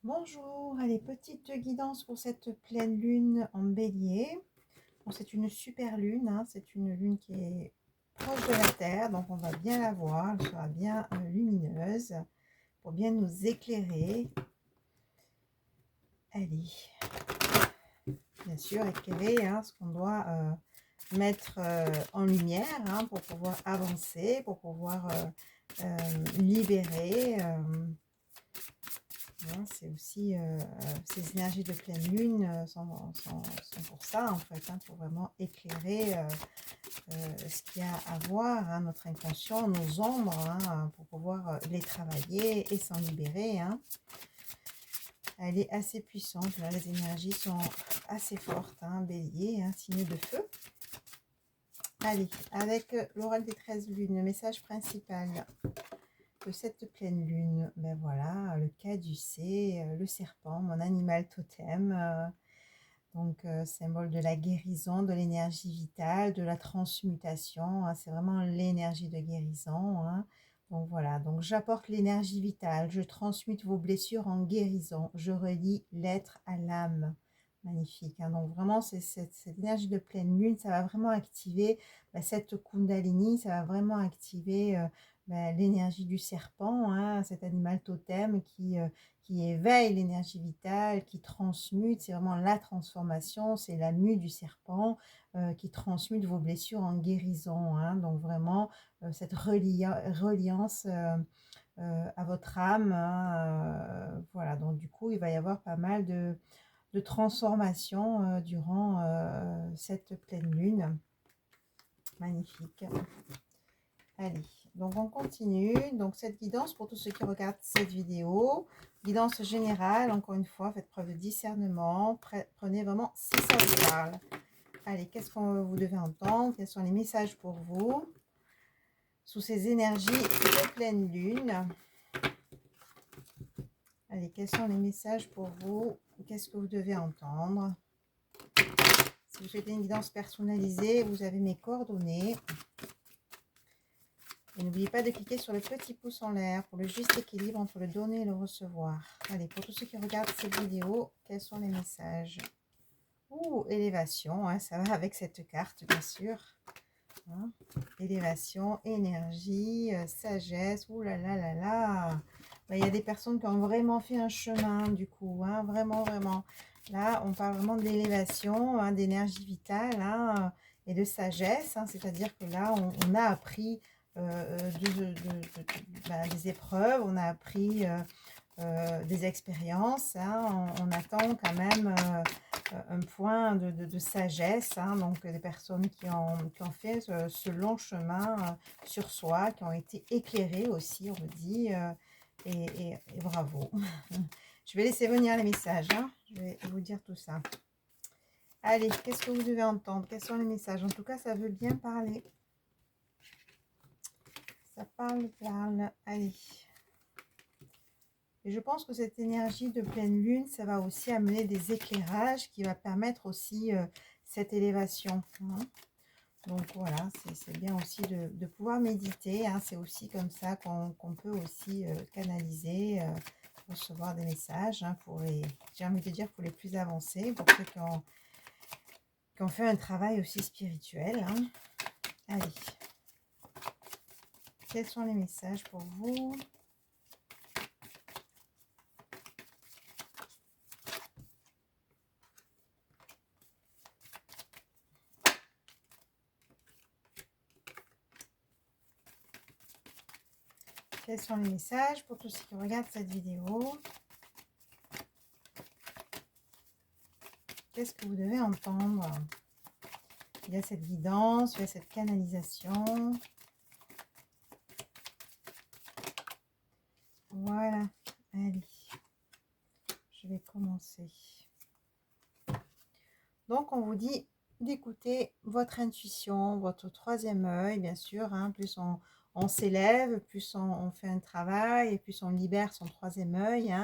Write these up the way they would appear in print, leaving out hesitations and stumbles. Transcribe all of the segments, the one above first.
Bonjour, allez, petite guidance pour cette pleine lune en bélier. Bon, c'est une super lune, hein, c'est une lune qui est proche de la Terre, donc on va bien la voir, elle sera bien lumineuse pour bien nous éclairer. Allez, bien sûr, éclairer ce qu'on doit mettre en lumière pour pouvoir avancer, pour pouvoir libérer. C'est aussi ces énergies de pleine lune sont pour ça en fait, pour vraiment éclairer ce qu'il y a à voir, notre inconscient, nos ombres, pour pouvoir les travailler et s'en libérer. Elle est assez puissante, là, les énergies sont assez fortes, bélier, signe de feu. Allez, avec l'oracle des 13 lunes, le message principal de cette pleine lune, ben voilà, le caducée, le serpent, mon animal totem, donc symbole de la guérison, de l'énergie vitale, de la transmutation, c'est vraiment l'énergie de guérison. Donc voilà, donc j'apporte l'énergie vitale, je transmute vos blessures en guérison, je relie l'être à l'âme. Magnifique, donc vraiment cette énergie de pleine lune, ça va vraiment activer cette kundalini, ça va vraiment activer l'énergie du serpent, cet animal totem qui éveille l'énergie vitale, qui transmute, c'est vraiment la transformation, c'est la mue du serpent qui transmute vos blessures en guérison. Donc vraiment cette reliance à votre âme. Voilà, donc du coup, il va y avoir pas mal de transformations durant cette pleine lune. Magnifique. Allez, donc on continue. Donc cette guidance pour tous ceux qui regardent cette vidéo, guidance générale, encore une fois, faites preuve de discernement, prenez vraiment si ça vous parle. Allez, qu'est-ce que vous devez entendre? Quels sont les messages pour vous sous ces énergies de pleine lune? Allez, quels sont les messages pour vous? Qu'est-ce que vous devez entendre? Si vous souhaitez une guidance personnalisée, vous avez mes coordonnées. Et n'oubliez pas de cliquer sur le petit pouce en l'air pour le juste équilibre entre le donner et le recevoir. Allez, pour tous ceux qui regardent cette vidéo, quels sont les messages? Ouh, élévation, ça va avec cette carte, bien sûr. Élévation, énergie, sagesse, ouh là là là là. Il y a des personnes qui ont vraiment fait un chemin, du coup, vraiment, vraiment. Là, on parle vraiment d'élévation, d'énergie vitale et de sagesse. C'est-à-dire que là, on a appris des épreuves, on a appris des expériences. On attend quand même un point de sagesse, donc des personnes qui ont fait ce long chemin sur soi, qui ont été éclairées aussi, on me dit, et bravo. Je vais laisser venir les messages, je vais vous dire tout ça. Allez, qu'est-ce que vous devez entendre? Quels sont les messages? En tout cas, ça veut bien parler. Ça parle. Allez. Et je pense que cette énergie de pleine lune, ça va aussi amener des éclairages qui va permettre aussi cette élévation. Donc voilà, c'est bien aussi de pouvoir méditer. C'est aussi comme ça qu'on peut aussi canaliser, recevoir des messages pour les, j'ai envie de dire, pour les plus avancés, pour ceux qui ont fait un travail aussi spirituel. Allez, quels sont les messages pour vous? Quels sont les messages pour tous ceux qui regardent cette vidéo? Qu'est-ce que vous devez entendre? Il y a cette guidance, il y a cette canalisation. Voilà, allez, je vais commencer. Donc, on vous dit d'écouter votre intuition, votre troisième œil, bien sûr. Plus on s'élève, plus on fait un travail, et plus on libère son troisième œil.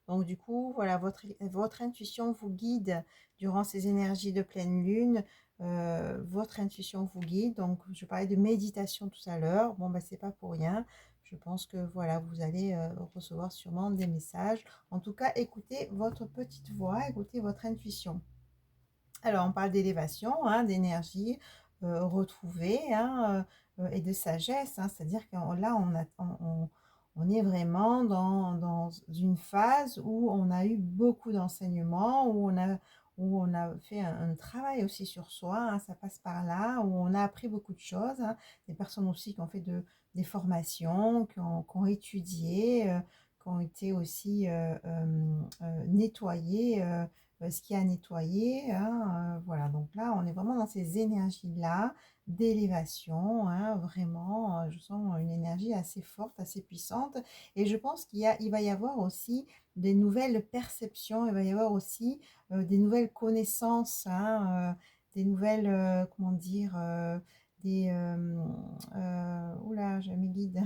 Donc, du coup, voilà, votre intuition vous guide durant ces énergies de pleine lune. Votre intuition vous guide. Donc, je parlais de méditation tout à l'heure. Bon, ben, c'est pas pour rien. Je pense que voilà, vous allez recevoir sûrement des messages. En tout cas, écoutez votre petite voix, écoutez votre intuition. Alors, on parle d'élévation, hein, d'énergie retrouvée, hein, et de sagesse, hein, c'est-à-dire que là, on est vraiment dans une phase où on a eu beaucoup d'enseignements, où on a fait un travail aussi sur soi, hein, ça passe par là, où on a appris beaucoup de choses, hein, des personnes aussi qui ont fait des formations, qui ont étudié, qui ont été aussi nettoyées. Ce qu'il y a à nettoyer, hein, voilà. Donc là, on est vraiment dans ces énergies-là d'élévation, hein, vraiment, je sens une énergie assez forte, assez puissante. Et je pense il va y avoir aussi des nouvelles perceptions, il va y avoir aussi des nouvelles connaissances, hein, des nouvelles, comment dire, oula, j'ai mes guides.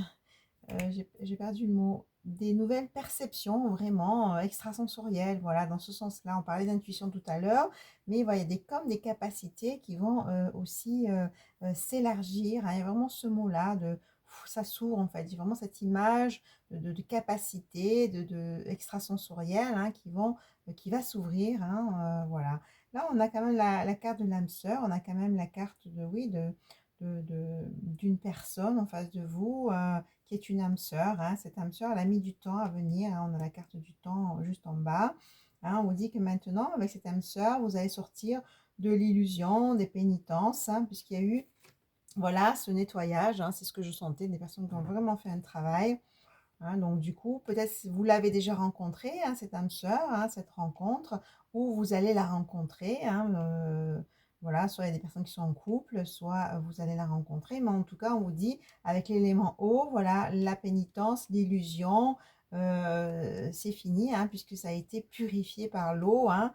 J'ai perdu le mot, des nouvelles perceptions vraiment extrasensorielles, voilà, dans ce sens-là. On parlait d'intuition tout à l'heure, mais voilà, il y a comme des capacités qui vont aussi s'élargir, hein. Il y a vraiment ce mot-là de ça s'ouvre en fait. Il y a vraiment cette image de capacité, extrasensorielle, hein, qui va s'ouvrir, hein, voilà. Là, on a quand même la carte de l'âme sœur, on a quand même la carte de, oui, d'une personne en face de vous, qui est une âme sœur, hein. Cette âme sœur, elle a mis du temps à venir, hein. On a la carte du temps juste en bas, hein. On vous dit que maintenant, avec cette âme sœur, vous allez sortir de l'illusion, des pénitences, hein, puisqu'il y a eu, voilà, ce nettoyage, hein. C'est ce que je sentais, des personnes qui ont vraiment fait un travail, hein. Donc du coup, peut-être vous l'avez déjà rencontrée, hein, cette âme sœur, hein, cette rencontre, ou vous allez la rencontrer, hein, voilà, soit il y a des personnes qui sont en couple, soit vous allez la rencontrer, mais en tout cas, on vous dit, avec l'élément eau, voilà, la pénitence, l'illusion, c'est fini, hein, puisque ça a été purifié par l'eau, hein,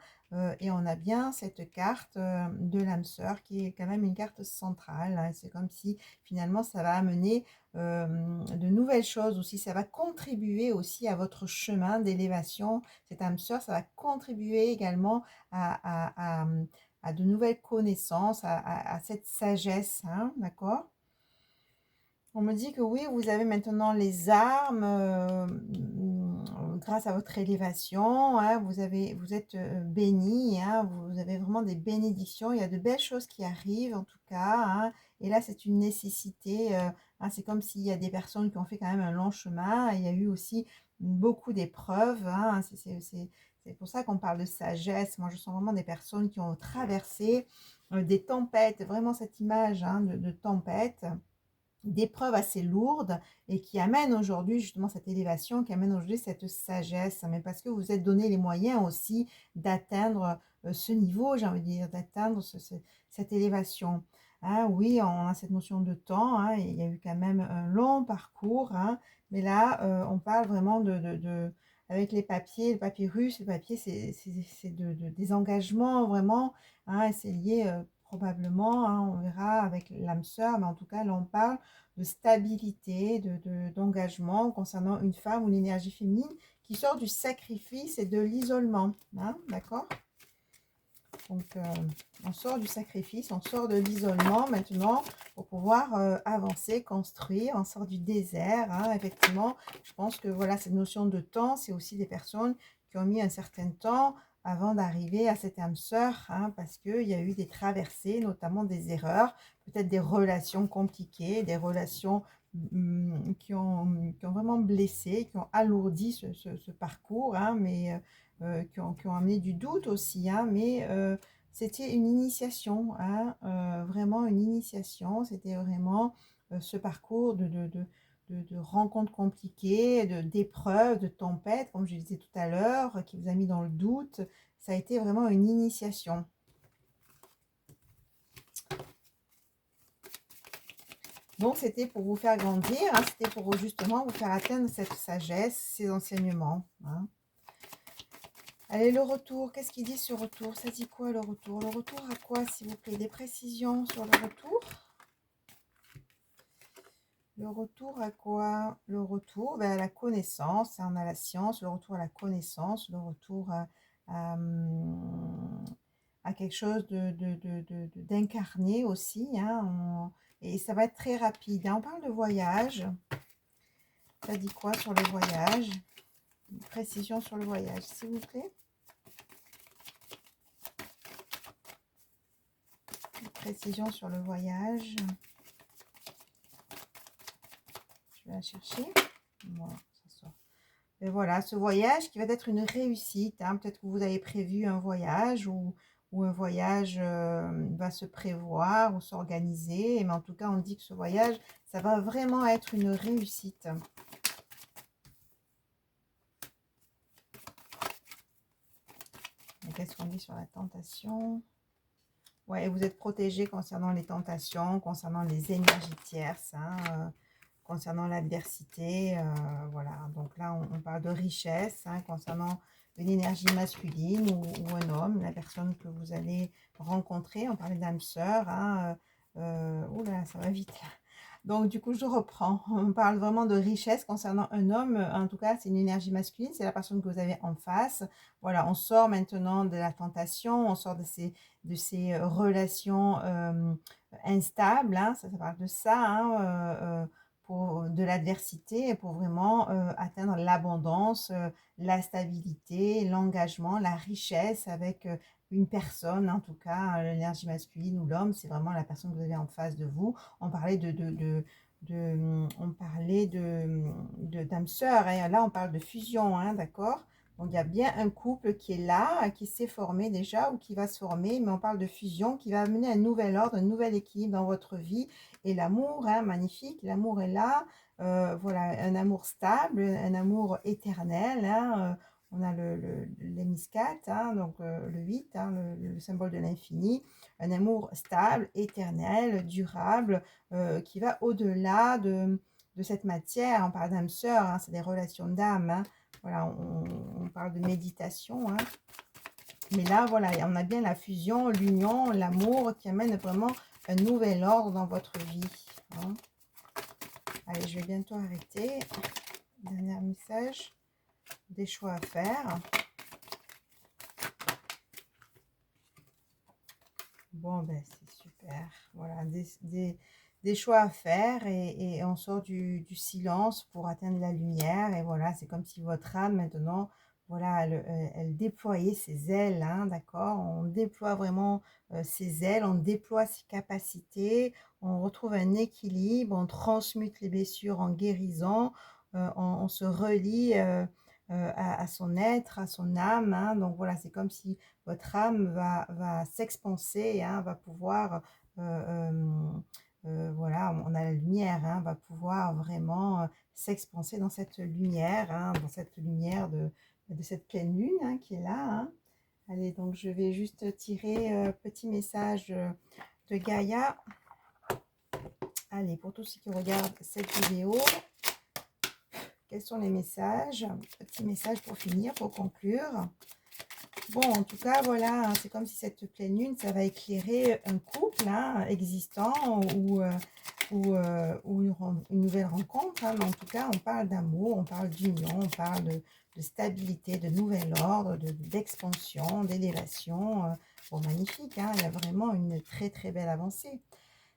et on a bien cette carte de l'âme sœur qui est quand même une carte centrale, hein. C'est comme si finalement ça va amener de nouvelles choses aussi. Ça va contribuer aussi à votre chemin d'élévation. Cette âme sœur, ça va contribuer également à à de nouvelles connaissances, à cette sagesse, hein, d'accord? On me dit que oui, vous avez maintenant les armes grâce à votre élévation, hein, vous êtes béni, hein, vous avez vraiment des bénédictions. Il y a de belles choses qui arrivent en tout cas, hein, et là, c'est une nécessité. Hein, c'est comme s'il y a des personnes qui ont fait quand même un long chemin. Il y a eu aussi beaucoup d'épreuves, hein. C'est pour ça qu'on parle de sagesse. Moi, je sens vraiment des personnes qui ont traversé des tempêtes, vraiment cette image, hein, de tempête, d'épreuves assez lourdes et qui amènent aujourd'hui justement cette élévation, qui amène aujourd'hui cette sagesse, mais parce que vous vous êtes donné les moyens aussi d'atteindre ce niveau, j'ai envie de dire, d'atteindre cette élévation. Hein, oui, on a cette notion de temps, hein, il y a eu quand même un long parcours, hein, mais là, on parle vraiment avec les papiers, le papyrus, le papier, c'est des engagements vraiment, hein, et c'est lié probablement, hein, on verra avec l'âme sœur, mais en tout cas, là, on parle de stabilité, d'engagement concernant une femme ou une énergie féminine qui sort du sacrifice et de l'isolement, hein, d'accord? Donc, on sort du sacrifice, on sort de l'isolement maintenant pour pouvoir avancer, construire, on sort du désert, hein, effectivement. Je pense que voilà, cette notion de temps, c'est aussi des personnes qui ont mis un certain temps avant d'arriver à cette âme sœur, hein, parce qu'il y a eu des traversées, notamment des erreurs, peut-être des relations compliquées, des relations qui ont vraiment blessé, qui ont alourdi ce parcours, hein, mais qui ont amené du doute aussi, hein, mais c'était une initiation, hein, vraiment une initiation. C'était vraiment ce parcours de rencontres compliquées, d'épreuves, de tempêtes, comme je disais tout à l'heure, qui vous a mis dans le doute. Ça a été vraiment une initiation. Donc, c'était pour vous faire grandir, hein, c'était pour justement vous faire atteindre cette sagesse, ces enseignements, hein. Allez, le retour, qu'est-ce qu'il dit ce retour? Ça dit quoi le retour? Le retour à quoi, s'il vous plaît? Des précisions sur le retour? Le retour à quoi? Le retour à la connaissance, hein, on a la science, le retour à la connaissance, le retour à quelque chose d'incarné aussi, hein, et ça va être très rapide, hein. On parle de voyage. Ça dit quoi sur le voyage? Une précision sur le voyage, s'il vous plaît. Une précision sur le voyage. Je vais la chercher. Voilà, ça sort. Et voilà, ce voyage qui va être une réussite. Hein. Peut-être que vous avez prévu un voyage ou un voyage va se prévoir ou s'organiser. Mais en tout cas, on dit que ce voyage, ça va vraiment être une réussite. Qu'est-ce qu'on dit sur la tentation? Ouais, vous êtes protégé concernant les tentations, concernant les énergies tierces, hein, concernant l'adversité. Voilà, donc là, on parle de richesse, hein, concernant une énergie masculine ou un homme, la personne que vous allez rencontrer. On parlait d'âme sœur. Hein, oula, ça va vite là. Donc, du coup, je reprends. On parle vraiment de richesse concernant un homme. En tout cas, c'est une énergie masculine. C'est la personne que vous avez en face. Voilà, on sort maintenant de la tentation. On sort de ces relations instables. Hein, ça parle de ça. Hein, pour de l'adversité, pour vraiment atteindre l'abondance, la stabilité, l'engagement, la richesse avec une personne, en tout cas l'énergie masculine ou l'homme, c'est vraiment la personne que vous avez en face de vous. On parlait on parlait d'âme sœur, hein. Là on parle de fusion, hein, d'accord? Donc il y a bien un couple qui est là, qui s'est formé déjà ou qui va se former, mais on parle de fusion qui va amener un nouvel ordre, un nouvel équilibre dans votre vie. Et l'amour, hein, magnifique, l'amour est là. Voilà, un amour stable, un amour éternel. Hein, on a l'hémiscate, hein, donc le 8, hein, le symbole de l'infini. Un amour stable, éternel, durable, qui va au-delà de cette matière. On parle d'âme sœur, hein, c'est des relations d'âme. Hein. Voilà, on parle de méditation. Hein. Mais là, voilà, on a bien la fusion, l'union, l'amour qui amène vraiment un nouvel ordre dans votre vie. Hein. Allez, je vais bientôt arrêter. Dernier message. Des choix à faire. Bon, ben c'est super. Voilà, des choix à faire et on sort du silence pour atteindre la lumière. Et voilà, c'est comme si votre âme maintenant, voilà, elle déployait ses ailes, hein, d'accord? On déploie vraiment ses ailes, on déploie ses capacités, on retrouve un équilibre, on transmute les blessures en guérison, on se relie à son être, à son âme. Hein. Donc voilà, c'est comme si votre âme va s'expanser, hein, va pouvoir, voilà, on a la lumière, hein, va pouvoir vraiment s'expanser dans cette lumière, hein, dans cette lumière de cette pleine lune hein, qui est là. Hein. Allez, donc je vais juste tirer petit message de Gaïa. Allez, pour tous ceux qui regardent cette vidéo, quels sont les messages? Petit message pour finir, pour conclure. Bon, en tout cas, voilà, hein, c'est comme si cette pleine lune, ça va éclairer un couple hein, existant ou une nouvelle rencontre. Hein, mais en tout cas, on parle d'amour, on parle d'union, on parle de stabilité, de nouvel ordre, d'expansion, d'élévation. Bon, magnifique, hein, il y a vraiment une très très belle avancée.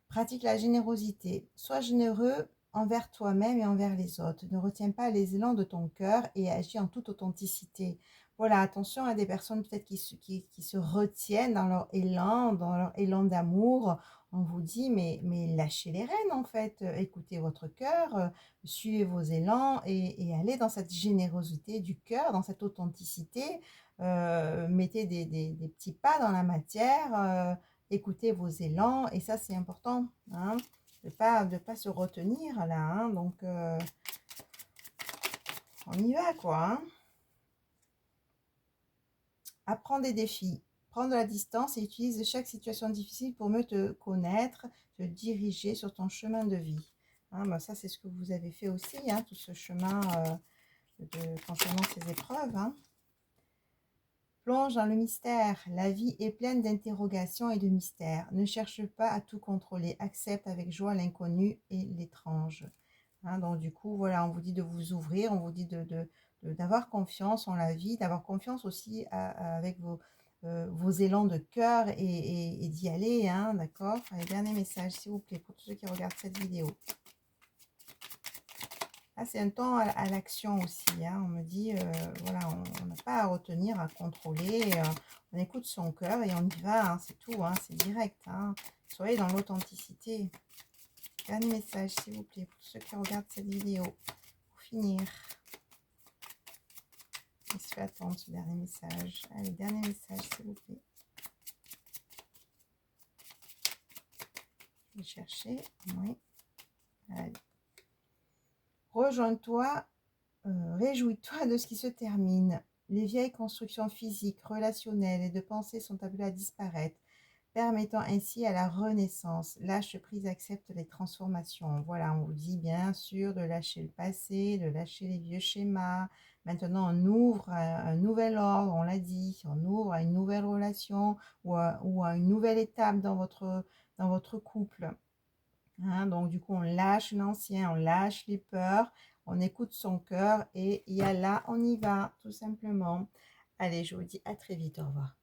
Pratique la générosité. Sois généreux envers toi-même et envers les autres. Ne retiens pas les élans de ton cœur et agis en toute authenticité. Voilà, attention à des personnes peut-être qui se retiennent dans leur élan d'amour. On vous dit, mais lâchez les rênes en fait. Écoutez votre cœur, suivez vos élans et allez dans cette générosité du cœur, dans cette authenticité. Mettez des petits pas dans la matière. Écoutez vos élans et ça c'est important hein, de pas se retenir là hein, donc on y va quoi hein. Apprends des défis, prends de la distance et utilise chaque situation difficile pour mieux te connaître, te diriger sur ton chemin de vie hein, ben ça c'est ce que vous avez fait aussi hein, tout ce chemin concernant ces épreuves hein. Plonge dans le mystère. La vie est pleine d'interrogations et de mystères. Ne cherche pas à tout contrôler. Accepte avec joie l'inconnu et l'étrange. Hein, donc du coup, voilà, on vous dit de vous ouvrir, on vous dit d'avoir confiance en la vie, d'avoir confiance aussi avec vos élans de cœur et d'y aller. Hein, d'accord? Allez, dernier message, s'il vous plaît, pour tous ceux qui regardent cette vidéo. Là, c'est un temps à l'action aussi, hein. On me dit, voilà, on n'a pas à retenir, à contrôler. On écoute son cœur et on y va, hein, c'est tout, hein, c'est direct, hein. Soyez dans l'authenticité. Dernier message, s'il vous plaît, pour ceux qui regardent cette vidéo. Pour finir. Il se fait attendre ce dernier message. Allez, dernier message, s'il vous plaît. Je vais chercher. Oui. Allez. Rejoins-toi, réjouis-toi de ce qui se termine. Les vieilles constructions physiques, relationnelles et de pensée sont appelées à disparaître, permettant ainsi à la renaissance. Lâche prise, accepte les transformations. Voilà, on vous dit bien sûr de lâcher le passé, de lâcher les vieux schémas. Maintenant, on ouvre à un nouvel ordre, on l'a dit, on ouvre à une nouvelle relation ou à une nouvelle étape dans votre couple. Hein, donc, du coup, on lâche l'ancien, on lâche les peurs, on écoute son cœur et il y a là, on y va, tout simplement. Allez, je vous dis à très vite, au revoir.